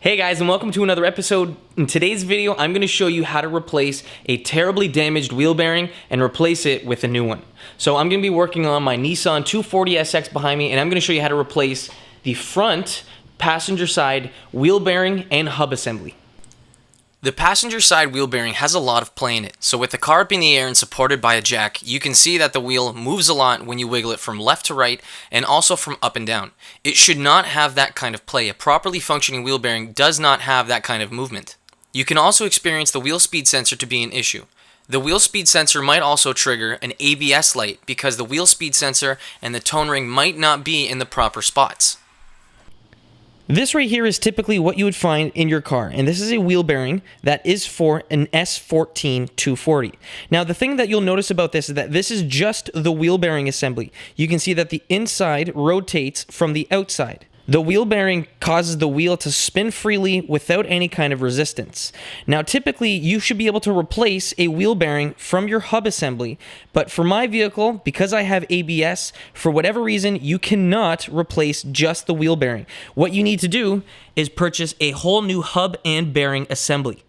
Hey guys, and welcome to another episode. In today's video, I'm going to show you how to replace a terribly damaged wheel bearing and replace it with a new one. So I'm going to be working on my Nissan 240SX behind me, and I'm going to show you how to replace the front passenger side wheel bearing and hub assembly. The passenger side wheel bearing has a lot of play in it, so with the car up in the air and supported by a jack, you can see that the wheel moves a lot when you wiggle it from left to right and also from up and down. It should not have that kind of play. A properly functioning wheel bearing does not have that kind of movement. You can also experience the wheel speed sensor to be an issue. The wheel speed sensor might also trigger an ABS light because the wheel speed sensor and the tone ring might not be in the proper spots. This right here is typically what you would find in your car, and this is a wheel bearing that is for an S14 240. Now, the thing that you'll notice about this is that this is just the wheel bearing assembly. You can see that the inside rotates from the outside. The wheel bearing causes the wheel to spin freely without any kind of resistance. Now, typically, you should be able to replace a wheel bearing from your hub assembly, but for my vehicle, because I have ABS, for whatever reason, you cannot replace just the wheel bearing. What you need to do is purchase a whole new hub and bearing assembly.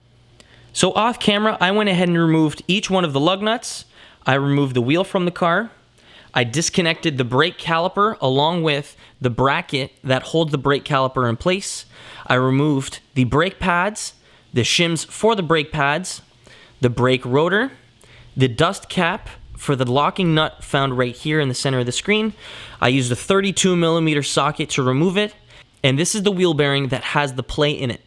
So off camera, I went ahead and removed each one of the lug nuts. I removed the wheel from the car. I disconnected the brake caliper along with the bracket that holds the brake caliper in place. I removed the brake pads, the shims for the brake pads, the brake rotor, the dust cap for the locking nut found right here in the center of the screen. I used a 32mm socket to remove it, and this is the wheel bearing that has the play in it.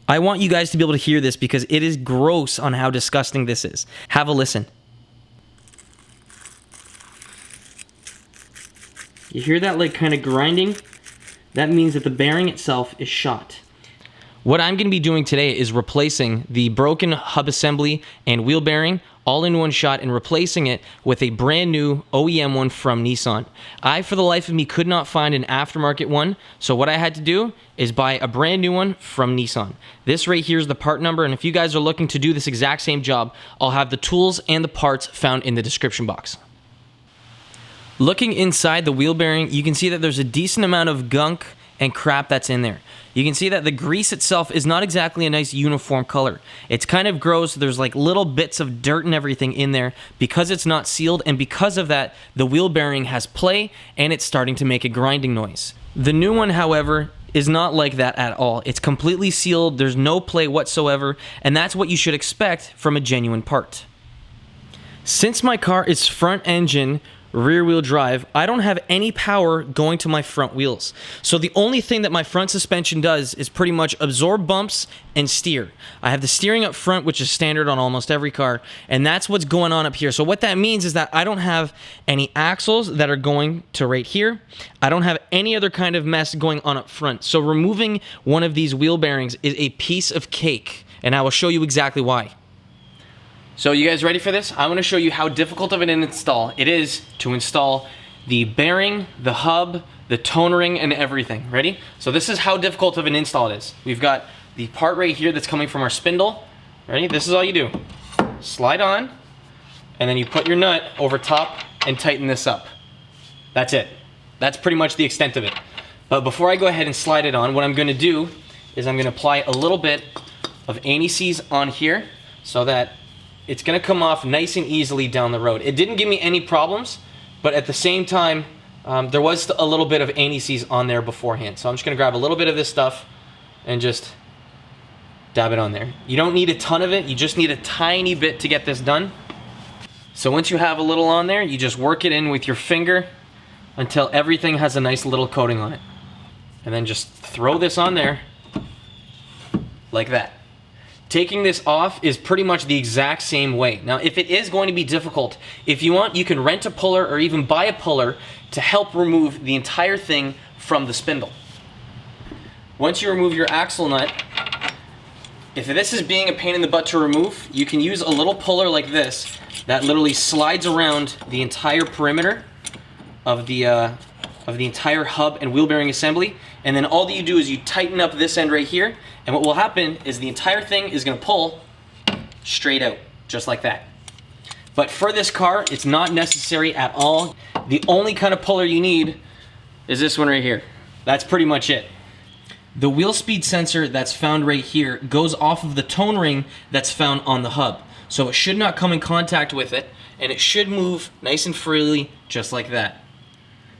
I want you guys to be able to hear this because it is gross on how disgusting this is. Have a listen. You hear that like kind of grinding? That means that the bearing itself is shot. What I'm going to be doing today is replacing the broken hub assembly and wheel bearing all in one shot and replacing it with a brand new OEM one from Nissan. I, for the life of me, could not find an aftermarket one, so what I had to do is buy a brand new one from Nissan. This right here is the part number, and if you guys are looking to do this exact same job, I'll have the tools and the parts found in the description box. Looking inside the wheel bearing, you can see that there's a decent amount of gunk and crap that's in there. You can see that the grease itself is not exactly a nice uniform color. It's kind of gross. There's like little bits of dirt and everything in there because it's not sealed, and because of that, the wheel bearing has play and it's starting to make a grinding noise. The new one, however, is not like that at all. It's completely sealed. There's no play whatsoever, and that's what you should expect from a genuine part. Since my car is front engine, rear wheel drive, I don't have any power going to my front wheels. So the only thing that my front suspension does is pretty much absorb bumps and steer. I have the steering up front, which is standard on almost every car, and that's what's going on up here. So what that means is that I don't have any axles that are going to right here. I don't have any other kind of mess going on up front. So removing one of these wheel bearings is a piece of cake, and I will show you exactly why. So you guys ready for this? I'm going to show you how difficult of an install it is to install the bearing, the hub, the tone ring, and everything. Ready? So this is how difficult of an install it is. We've got the part right here that's coming from our spindle. Ready? This is all you do. Slide on, and then you put your nut over top and tighten this up. That's it. That's pretty much the extent of it. But before I go ahead and slide it on, what I'm going to do is I'm going to apply a little bit of anti-seize on here so that it's going to come off nice and easily down the road. It didn't give me any problems, but at the same time, there was a little bit of anti-seize on there beforehand. So I'm just going to grab a little bit of this stuff and just dab it on there. You don't need a ton of it. You just need a tiny bit to get this done. So once you have a little on there, you just work it in with your finger until everything has a nice little coating on it. And then just throw this on there like that. Taking this off is pretty much the exact same way. Now, if it is going to be difficult, if you want, you can rent a puller or even buy a puller to help remove the entire thing from the spindle. Once you remove your axle nut, if this is being a pain in the butt to remove, you can use a little puller like this that literally slides around the entire perimeter of the entire hub and wheel bearing assembly, and then all that you do is you tighten up this end right here, and what will happen is the entire thing is going to pull straight out, just like that. But for this car, it's not necessary at all. The only kind of puller you need is this one right here. That's pretty much it. The wheel speed sensor that's found right here goes off of the tone ring that's found on the hub. So it should not come in contact with it, and it should move nice and freely just like that.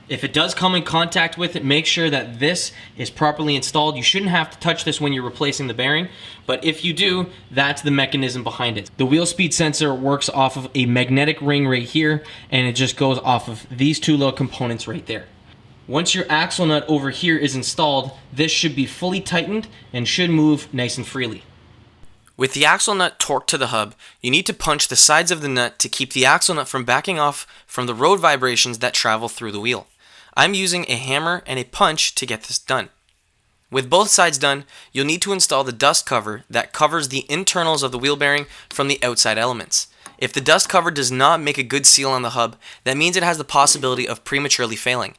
If it does come in contact with it, make sure that this is properly installed. You shouldn't have to touch this when you're replacing the bearing, but if you do, that's the mechanism behind it. The wheel speed sensor works off of a magnetic ring right here, and it just goes off of these two little components right there. Once your axle nut over here is installed, this should be fully tightened and should move nice and freely. With the axle nut torqued to the hub, you need to punch the sides of the nut to keep the axle nut from backing off from the road vibrations that travel through the wheel. I'm using a hammer and a punch to get this done. With both sides done, you'll need to install the dust cover that covers the internals of the wheel bearing from the outside elements. If the dust cover does not make a good seal on the hub, that means it has the possibility of prematurely failing.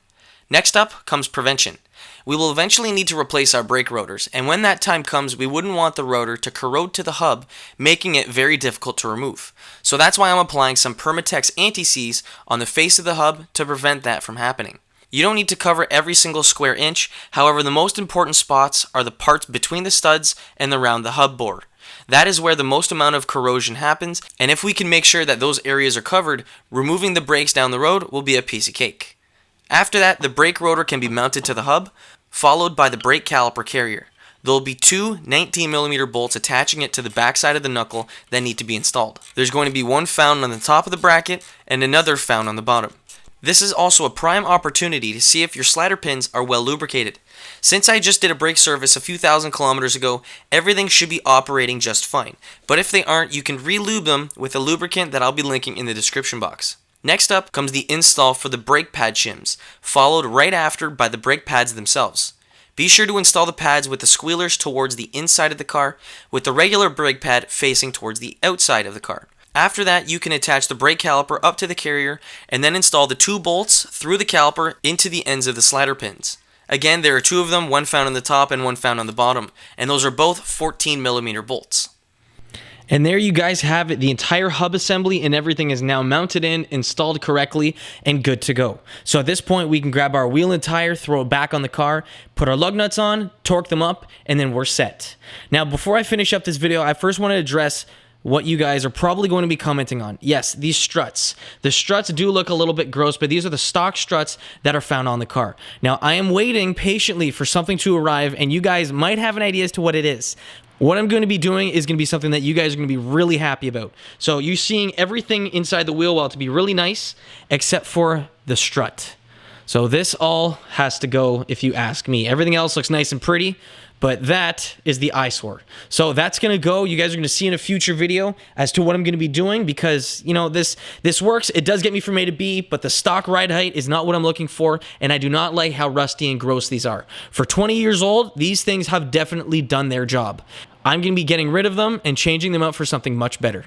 Next up comes prevention. We will eventually need to replace our brake rotors, and when that time comes, we wouldn't want the rotor to corrode to the hub, making it very difficult to remove. So that's why I'm applying some Permatex anti-seize on the face of the hub to prevent that from happening. You don't need to cover every single square inch, however the most important spots are the parts between the studs and around the hub bore. That is where the most amount of corrosion happens, and if we can make sure that those areas are covered, removing the brakes down the road will be a piece of cake. After that, the brake rotor can be mounted to the hub, followed by the brake caliper carrier. There will be two 19mm bolts attaching it to the backside of the knuckle that need to be installed. There's going to be one found on the top of the bracket and another found on the bottom. This is also a prime opportunity to see if your slider pins are well lubricated. Since I just did a brake service a few thousand kilometers ago, everything should be operating just fine. But if they aren't, you can re-lube them with a lubricant that I'll be linking in the description box. Next up comes the install for the brake pad shims, followed right after by the brake pads themselves. Be sure to install the pads with the squealers towards the inside of the car, with the regular brake pad facing towards the outside of the car. After that, you can attach the brake caliper up to the carrier and then install the two bolts through the caliper into the ends of the slider pins. Again, there are two of them, one found on the top and one found on the bottom, and those are both 14mm bolts. And there you guys have it. The entire hub assembly and everything is now mounted in, installed correctly, and good to go. So at this point, we can grab our wheel and tire, throw it back on the car, put our lug nuts on, torque them up, and then we're set. Now, before I finish up this video, I first want to address what you guys are probably going to be commenting on. Yes, these struts. The struts do look a little bit gross, but these are the stock struts that are found on the car. Now, I am waiting patiently for something to arrive, and you guys might have an idea as to what it is. What I'm going to be doing is going to be something that you guys are going to be really happy about. So you're seeing everything inside the wheel well to be really nice, except for the strut. So this all has to go, if you ask me. Everything else looks nice and pretty, but that is the eyesore. So that's going to go. You guys are going to see in a future video as to what I'm going to be doing because, you know, this works. It does get me from A to B, but the stock ride height is not what I'm looking for, and I do not like how rusty and gross these are. For 20 years old, these things have definitely done their job. I'm going to be getting rid of them and changing them out for something much better.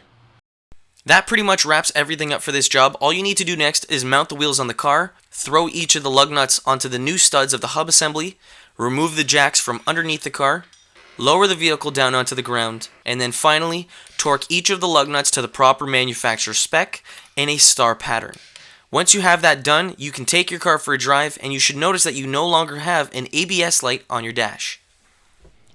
That pretty much wraps everything up for this job. All you need to do next is mount the wheels on the car, throw each of the lug nuts onto the new studs of the hub assembly, remove the jacks from underneath the car, lower the vehicle down onto the ground, and then finally torque each of the lug nuts to the proper manufacturer spec in a star pattern. Once you have that done, you can take your car for a drive, and you should notice that you no longer have an ABS light on your dash.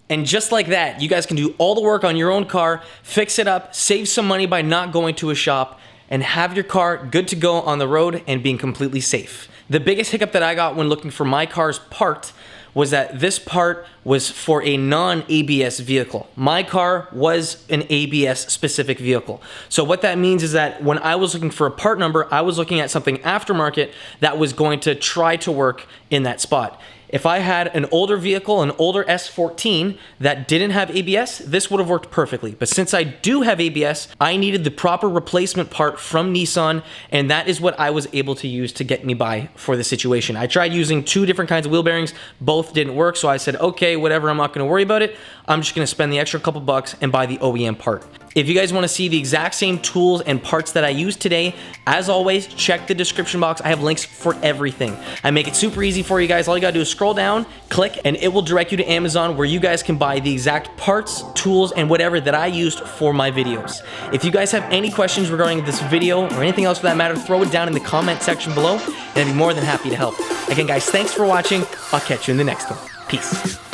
And just like that, you guys can do all the work on your own car, fix it up, save some money by not going to a shop, and have your car good to go on the road and being completely safe. The biggest hiccup that I got when looking for my car's part was that this part was for a non-ABS vehicle. My car was an ABS specific vehicle. So what that means is that when I was looking for a part number, I was looking at something aftermarket that was going to try to work in that spot. If I had an older vehicle, an older S14 that didn't have ABS, this would have worked perfectly. But since I do have ABS, I needed the proper replacement part from Nissan, and that is what I was able to use to get me by for the situation. I tried using two different kinds of wheel bearings, both didn't work, so I said, okay, whatever, I'm not gonna worry about it. I'm just gonna spend the extra couple bucks and buy the OEM part. If you guys want to see the exact same tools and parts that I used today, as always, check the description box. I have links for everything. I make it super easy for you guys. All you gotta do is scroll down, click, and it will direct you to Amazon where you guys can buy the exact parts, tools, and whatever that I used for my videos. If you guys have any questions regarding this video or anything else for that matter, throw it down in the comment section below, and I'd be more than happy to help. Again, guys, thanks for watching. I'll catch you in the next one. Peace.